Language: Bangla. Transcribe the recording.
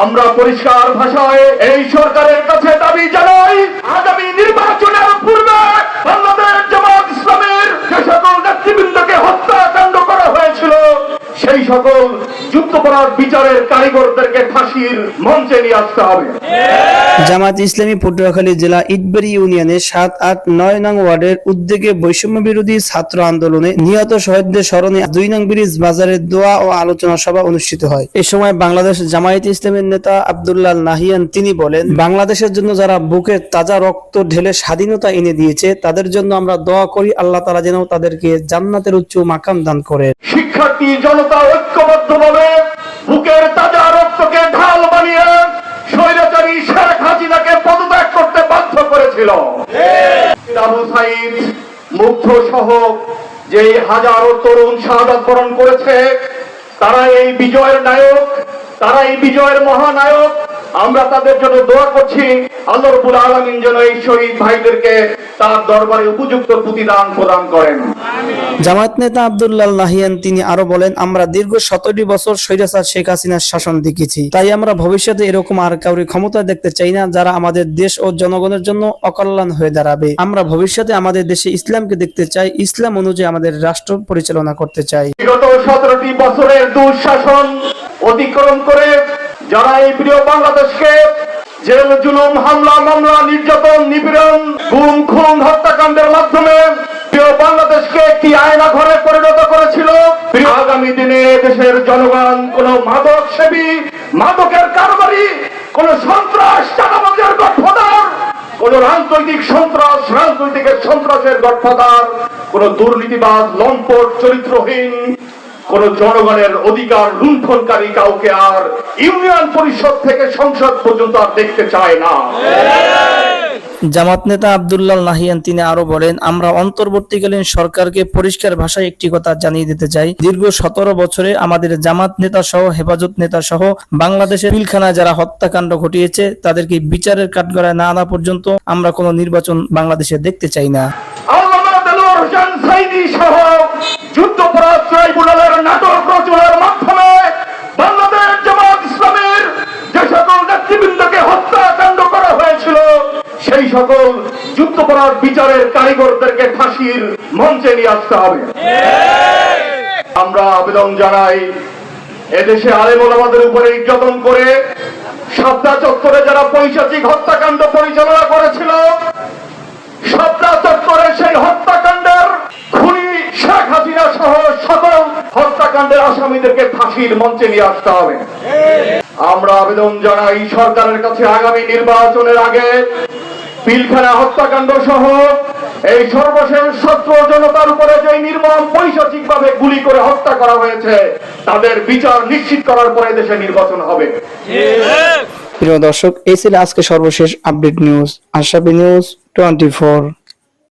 আমরা পরিষ্কার ভাষায় এই সরকারের কাছে দাবি জানাই, আগামী নির্বাচনের পূর্বে বাংলাদেশ জামাত ইসলামের যে সকল নেতৃবৃন্দকে হত্যাকাণ্ড করা হয়েছিল সেই সকল যুদ্ধাপরাধ বিচারের কারিগরদেরকে ফাঁসির মঞ্চে নিয়ে আসতে হবে। জামাত ইসলামী পটুয়াখালী জেলা ইটবাড়ি ইউনিয়নের ৭, ৮, ৯ নং ওয়ার্ডের উদ্যোগে বৈষম্য বিরোধী ছাত্র আন্দোলনে নিহত শহীদদের স্মরণে ২ নং ব্রিজ বাজারে দোয়া ও আলোচনা সভা অনুষ্ঠিত হয়। এ সময় বাংলাদেশ জামায়াত ইসলামের নেতা আব্দুল্লাহ নাহিয়ান তিনি বলেন, বাংলাদেশের জন্য যারা বুকে তাজা রক্ত ঢেলে স্বাধীনতা এনে দিয়েছে তাদের জন্য আমরা দোয়া করি, আল্লাহ তাআলা যেন তাদেরকে জান্নাতের উচ্চ মাকাম দান করেন। শিক্ষার্থী জনতা ঐক্যবদ্ধভাবে বুকের তাজা রক্তকে ঢাল বানিয়ে স্বৈরাচারী শেখ হাসিনাকে পদত্যাগ করতে বাধ্য করেছিল। আবু সাঈদ মুগ্ধ সহ যে হাজারো তরুণ শাহাদাত বরণ করেছে তারা এই বিজয়ের নায়ক, তারা এই বিজয়ের মহানায়ক। আমরা তাদের জন্য দোয়া করছি, আল্লাহ রাব্বুল আলামিন যেন এই শহীদ ভাইদেরকে তার দরবারে উপযুক্ত প্রতিদান প্রদান করেন। জামায়াত নেতা আব্দুল্লাহ নাহিয়ান তিনি আরো বলেন, আমরা দীর্ঘ ১৭ বছর স্বৈরাচার শেখ হাসিনার শাসন দেখেছি, তাই আমরা ভবিষ্যতে এরকম আর কাউরি ক্ষমতা দেখতে চাই না যারা আমাদের দেশ ও জনগণের জন্য অকল্যাণ হয়ে দাঁড়াবে। আমরা ভবিষ্যতে আমাদের দেশে ইসলামকে দেখতে চাই, ইসলাম অনুযায়ী আমাদের রাষ্ট্র পরিচালনা করতে চাই। বিগত ১৭টি বছরের দুঃশাসন অতিক্রম করে যারা এই প্রিয় বাংলাদেশকে জেল জুলুম হামলা মামলা নির্যাতন নিপীড়ন গুম খুন হত্যাকাণ্ডের মাধ্যমে প্রিয় বাংলাদেশকে একটি আয়না ঘরে পরিণত করেছিল, আগামী দিনে দেশের জনগণ কোন মাদক সেবী, মাদকের কারবারি, কোন সন্ত্রাস চাঁদাবাজের গডফাদার, কোন রাজনৈতিক সন্ত্রাস রাজনৈতিকের সন্ত্রাসের গডফাদার, কোন দুর্নীতিবাজ লম্পট চরিত্রহীন, কোন জনগণের অধিকার লুণ্ঠনকারী কাউকে আর ইউনিয়ন পরিষদ থেকে সংসদ পর্যন্ত আর দেখতে চায় না। জামাত নেতা আব্দুল্লাহ নাহিয়ান তিনি আরো বলেন, আমরা অন্তর্বর্তীকালীন সরকারকে পরিষ্কার ভাষায় একটি কথা জানিয়ে দিতে চাই, দীর্ঘ ১৭ বছরে আমাদের জামাত নেতা সহ হেফাজত নেতা সহ বাংলাদেশের পিলখানায় যারা হত্যাকাণ্ড ঘটিয়েছে তাদেরকে বিচারের কাঠগড়ায় না আনা পর্যন্ত আমরা কোনো নির্বাচন বাংলাদেশে দেখতে চাই না। যুদ্ধাপরাধ ট্রাইব্যুনালের নাটক রচনার মাধ্যমে বাংলাদেশ জামাত ইসলামের যে সকল নেতৃবৃন্দকে হত্যাকাণ্ড করা হয়েছিল সেই সকল যুদ্ধাপরাধ বিচারের কারিগরদেরকে ফাঁসির মঞ্চে নিয়ে আসতে হবে। আমরা আবেদন জানাই, এদেশে আলেম ওলামাদের উপরে নির্যাতন করে শাপলা চত্বরে যারা পৈশাচিক হত্যাকাণ্ড পরিচালনা করেছিল, শাপলা চত্বরে সেই হত্যাকাণ্ডের খুনি শেখ হাসিনা সহ সকল হত্যাকাণ্ডের আসামিদেরকে ফাঁসির মঞ্চে নিয়ে আসতে হবে। আমরা আবেদন জানাই সরকারের কাছে আগামী নির্বাচনের আগে পিলখানা হত্যাকাণ্ড সহ এই সর্বশেষ ছাত্র জনতার উপরে যে নির্মম পৈশাচিক ভাবে গুলি করে হত্যা করা হয়েছে তাদের বিচার নিশ্চিত করার পরে দেশে নির্বাচন হবে। প্রিয় দর্শক, এই ছিল আজকে সর্বশেষ আপডেট নিউজ, আশরাফি নিউজ 24।